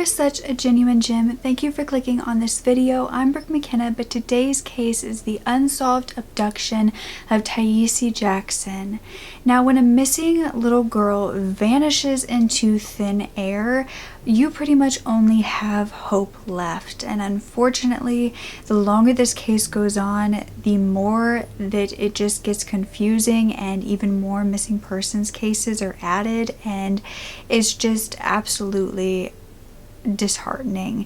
are such a genuine gem. Thank you for clicking on this video. I'm Brooke Makenna, but today's case is the unsolved abduction of Tiahease Jackson. Now, when a missing little girl vanishes into thin air, you pretty much only have hope left. And unfortunately, the longer this case goes on, the more that it just gets confusing and even more missing persons cases are added, and it's just absolutely disheartening.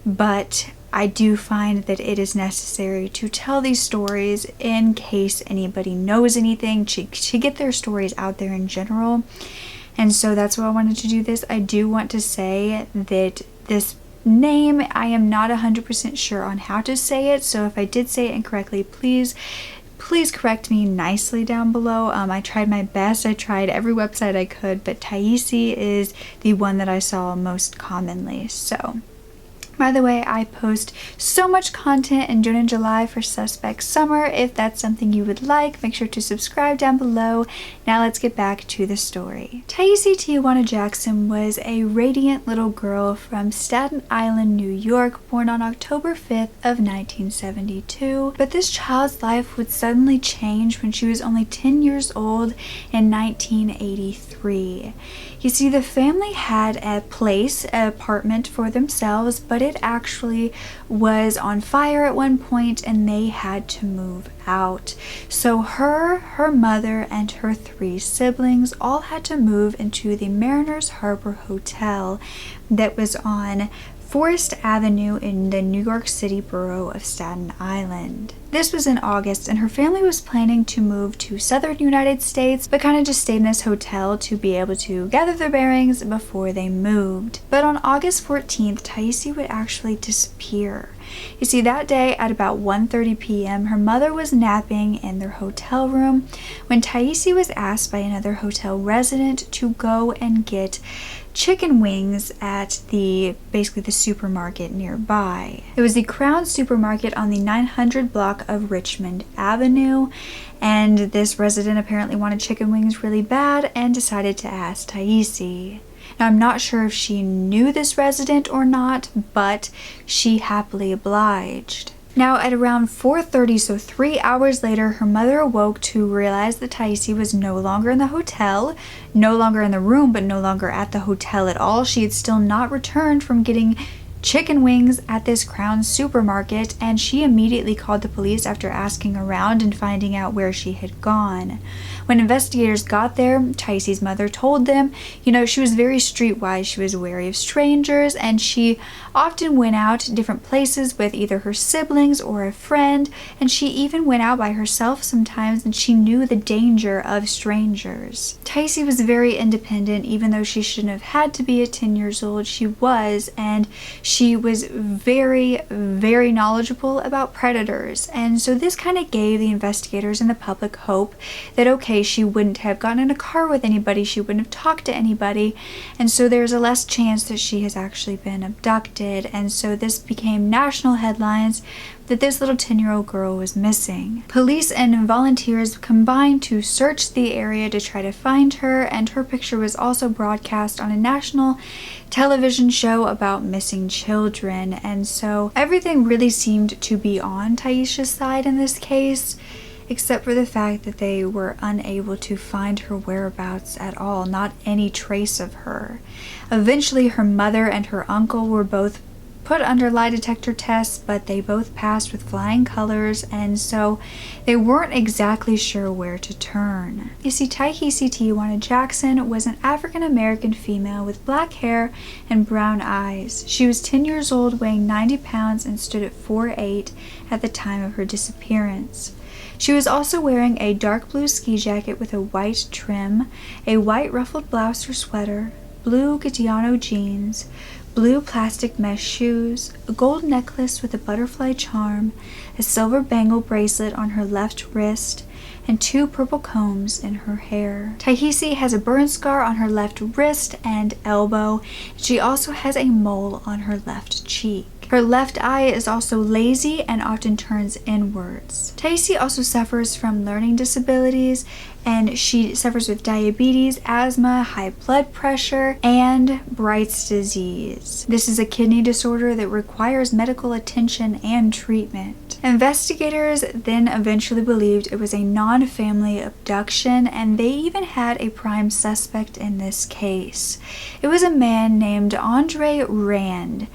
But I do find that it is necessary to tell these stories in case anybody knows anything, to get their stories out there in general. And so that's why I wanted to do this. I do want to say that this name, I am not 100% sure on how to say it, so if I did say it incorrectly, please correct me nicely down below. I tried my best. I tried every website I could, but Tiahease is the one that I saw most commonly. So, by the way, I post so much content in June and July for Suspect Summer. If that's something you would like, make sure to subscribe down below. Now let's get back to the story. Tiahease Jackson was a radiant little girl from Staten Island, New York, born on October 5th of 1972. But this child's life would suddenly change when she was only 10 years old in 1983. You see, the family had an apartment for themselves, but it actually was on fire at one point and they had to move out. So her mother, and her 3 siblings all had to move into the Mariners Harbor Hotel that was on Forest Avenue in the New York City borough of Staten Island. This was in August, and her family was planning to move to southern United States, but kind of just stayed in this hotel to be able to gather their bearings before they moved. But on August 14th, Tiahease would actually disappear. You see, that day at about 1:30 p.m., her mother was napping in their hotel room when Tiahease was asked by another hotel resident to go and get chicken wings at basically the supermarket nearby. It was the Crown Supermarket on the 900 block of Richmond Avenue, and this resident apparently wanted chicken wings really bad and decided to ask Tiahease. Now, I'm not sure if she knew this resident or not, but she happily obliged. Now, at around 4:30, so 3 hours later, her mother awoke to realize that Tiahease was no longer in the hotel, no longer in the room, but no longer at the hotel at all. She had still not returned from getting chicken wings at this Crown supermarket, and she immediately called the police after asking around and finding out where she had gone. When investigators got there, Tiahease's mother told them, she was very streetwise. She was wary of strangers, and she often went out to different places with either her siblings or a friend, and she even went out by herself sometimes, and she knew the danger of strangers. Tiahease was very independent, even though she shouldn't have had to be at 10 years old. She was, and she was very, very knowledgeable about predators. And so this kind of gave the investigators and the public hope that, okay, she wouldn't have gotten in a car with anybody, she wouldn't have talked to anybody, and so there's a less chance that she has actually been abducted. And so this became national headlines that this little 10-year-old girl was missing. Police and volunteers combined to search the area to try to find her, and her picture was also broadcast on a national television show about missing children. And so everything really seemed to be on Tiahease's side in this case, except for the fact that they were unable to find her whereabouts at all, not any trace of her. Eventually, her mother and her uncle were both put under lie detector tests, but they both passed with flying colors, and so they weren't exactly sure where to turn. You see, Tiahease Jackson was an African-American female with black hair and brown eyes. She was 10 years old, weighing 90 pounds, and stood at 4'8" at the time of her disappearance. She was also wearing a dark blue ski jacket with a white trim, a white ruffled blouse or sweater, blue Gadiano jeans, blue plastic mesh shoes, a gold necklace with a butterfly charm, a silver bangle bracelet on her left wrist, and 2 purple combs in her hair. Tiahease has a burn scar on her left wrist and elbow. She also has a mole on her left cheek. Her left eye is also lazy and often turns inwards. Tiahease also suffers from learning disabilities, and she suffers with diabetes, asthma, high blood pressure, and Bright's disease. This is a kidney disorder that requires medical attention and treatment. Investigators then eventually believed it was a non-family abduction, and they even had a prime suspect in this case. It was a man named Andre Rand,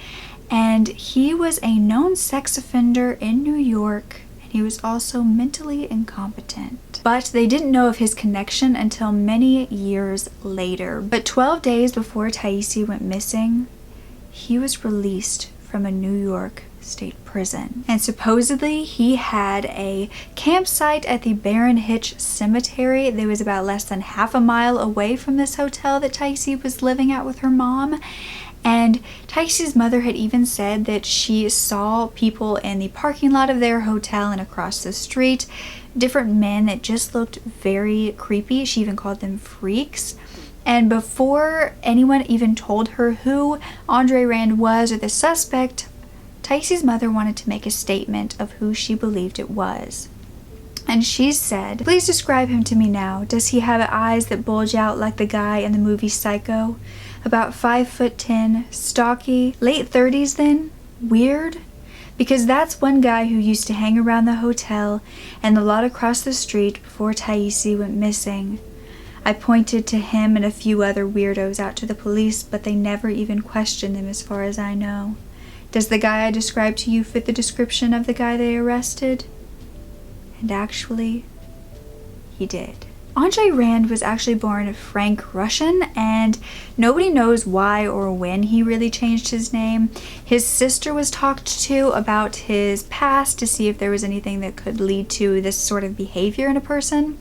and he was a known sex offender in New York. He was also mentally incompetent. But they didn't know of his connection until many years later. But 12 days before Tiahease went missing, he was released from a New York state prison. And supposedly he had a campsite at the Baron Hitch Cemetery that was about less than half a mile away from this hotel that Tiahease was living at with her mom. And Tiahease's mother had even said that she saw people in the parking lot of their hotel and across the street, different men that just looked very creepy. She even called them freaks. And before anyone even told her who Andre Rand was or the suspect, Tiahease's mother wanted to make a statement of who she believed it was. And she said, "Please describe him to me now. Does he have eyes that bulge out like the guy in the movie Psycho? About 5'10", stocky, late 30s then? Weird? Because that's one guy who used to hang around the hotel and the lot across the street before Tiahease went missing. I pointed to him and a few other weirdos out to the police, but they never even questioned them as far as I know. Does the guy I described to you fit the description of the guy they arrested?" And actually, he did. Andre Rand was actually born Frank Russian, and nobody knows why or when he really changed his name. His sister was talked to about his past to see if there was anything that could lead to this sort of behavior in a person.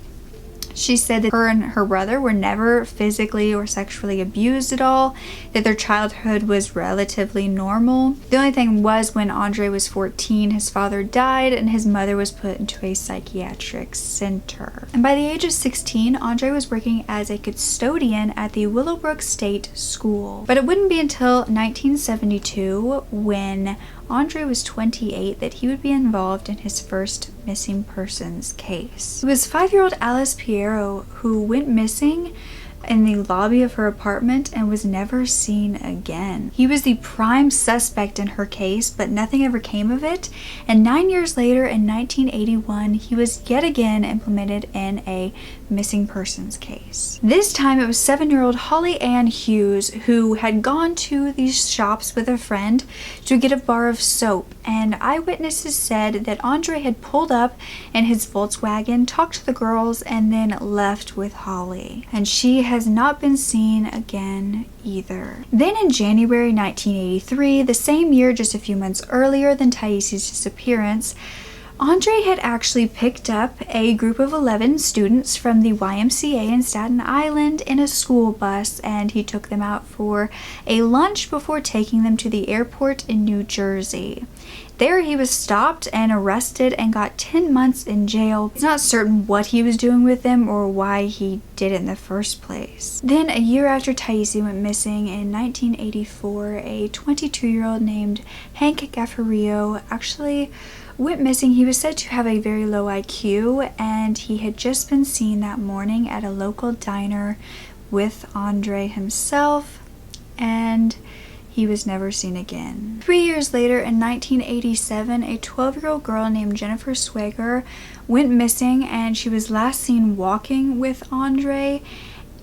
She said that her and her brother were never physically or sexually abused at all, that their childhood was relatively normal. The only thing was when Andre was 14, his father died and his mother was put into a psychiatric center. And by the age of 16, Andre was working as a custodian at the Willowbrook State School. But it wouldn't be until 1972, when Andre was 28, that he would be involved in his first missing persons case. It was 5-year-old Alice Piero who went missing in the lobby of her apartment and was never seen again. He was the prime suspect in her case, but nothing ever came of it. And 9 years later, in 1981, he was yet again implemented in a missing persons case. This time it was 7-year-old Holly Ann Hughes, who had gone to these shops with a friend to get a bar of soap, and eyewitnesses said that Andre had pulled up in his Volkswagen, talked to the girls, and then left with Holly. And she has not been seen again either. Then in January 1983, the same year, just a few months earlier than Tiahease's disappearance, Andre had actually picked up a group of 11 students from the YMCA in Staten Island in a school bus, and he took them out for a lunch before taking them to the airport in New Jersey. There he was stopped and arrested and got 10 months in jail. It's not certain what he was doing with them or why he did it in the first place. Then a year after Tiahease went missing in 1984, a 22-year-old named Hank Gaffario actually went missing. He was said to have a very low IQ, and he had just been seen that morning at a local diner with Andre himself, and he was never seen again. 3 years later, in 1987, a 12-year-old girl named Jennifer Swager went missing, and she was last seen walking with Andre.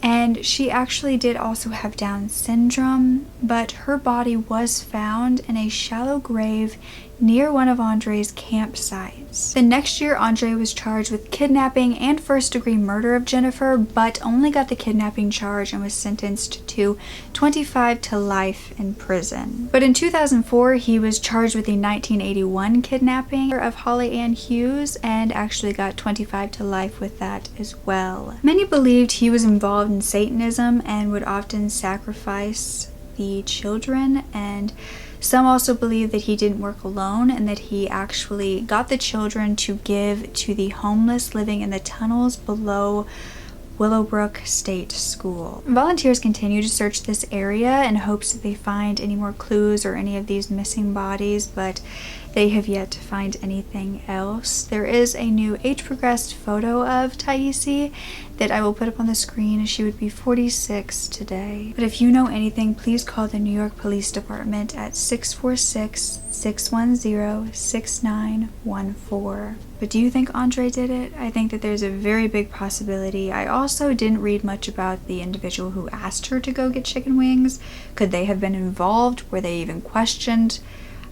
And she actually did also have Down syndrome, but her body was found in a shallow grave near one of Andre's campsites. The next year, Andre was charged with kidnapping and first-degree murder of Jennifer, but only got the kidnapping charge and was sentenced to 25 to life in prison. But in 2004, he was charged with the 1981 kidnapping of Holly Ann Hughes and actually got 25 to life with that as well. Many believed he was involved in Satanism and would often sacrifice the children, and some also believe that he didn't work alone and that he actually got the children to give to the homeless living in the tunnels below Willowbrook State School. Volunteers continue to search this area in hopes that they find any more clues or any of these missing bodies, but they have yet to find anything else. There is a new age-progressed photo of Tiahease that I will put up on the screen. She would be 46 today. But if you know anything, please call the New York Police Department at 646-610-6914. But do you think Andre did it? I think that there's a very big possibility. I also didn't read much about the individual who asked her to go get chicken wings. Could they have been involved? Were they even questioned?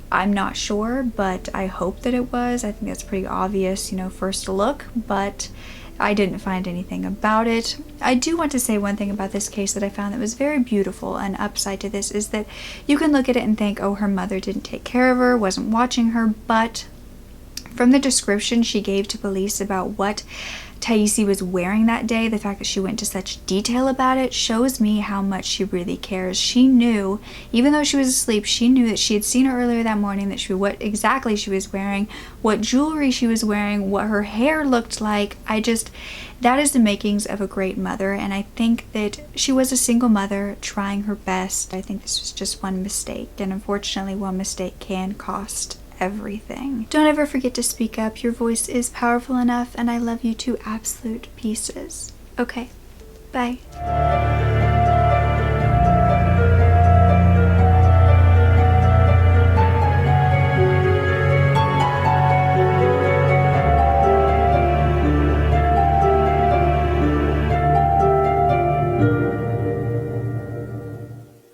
I'm not sure, but I hope that it was. I think that's pretty obvious, you know, first look, but I didn't find anything about it. I do want to say one thing about this case that I found that was very beautiful, and upside to this is that you can look at it and think, oh, her mother didn't take care of her, wasn't watching her, but from the description she gave to police about what Tiahease was wearing that day, the fact that she went into such detail about it shows me how much she really cares. She knew, even though she was asleep, she knew that she had seen her earlier that morning, that what exactly she was wearing, what jewelry she was wearing, what her hair looked like. That is the makings of a great mother, and I think that she was a single mother trying her best. I think this was just one mistake, and unfortunately one mistake can cost everything. Don't ever forget to speak up. Your voice is powerful enough, and I love you to absolute pieces. Okay, bye.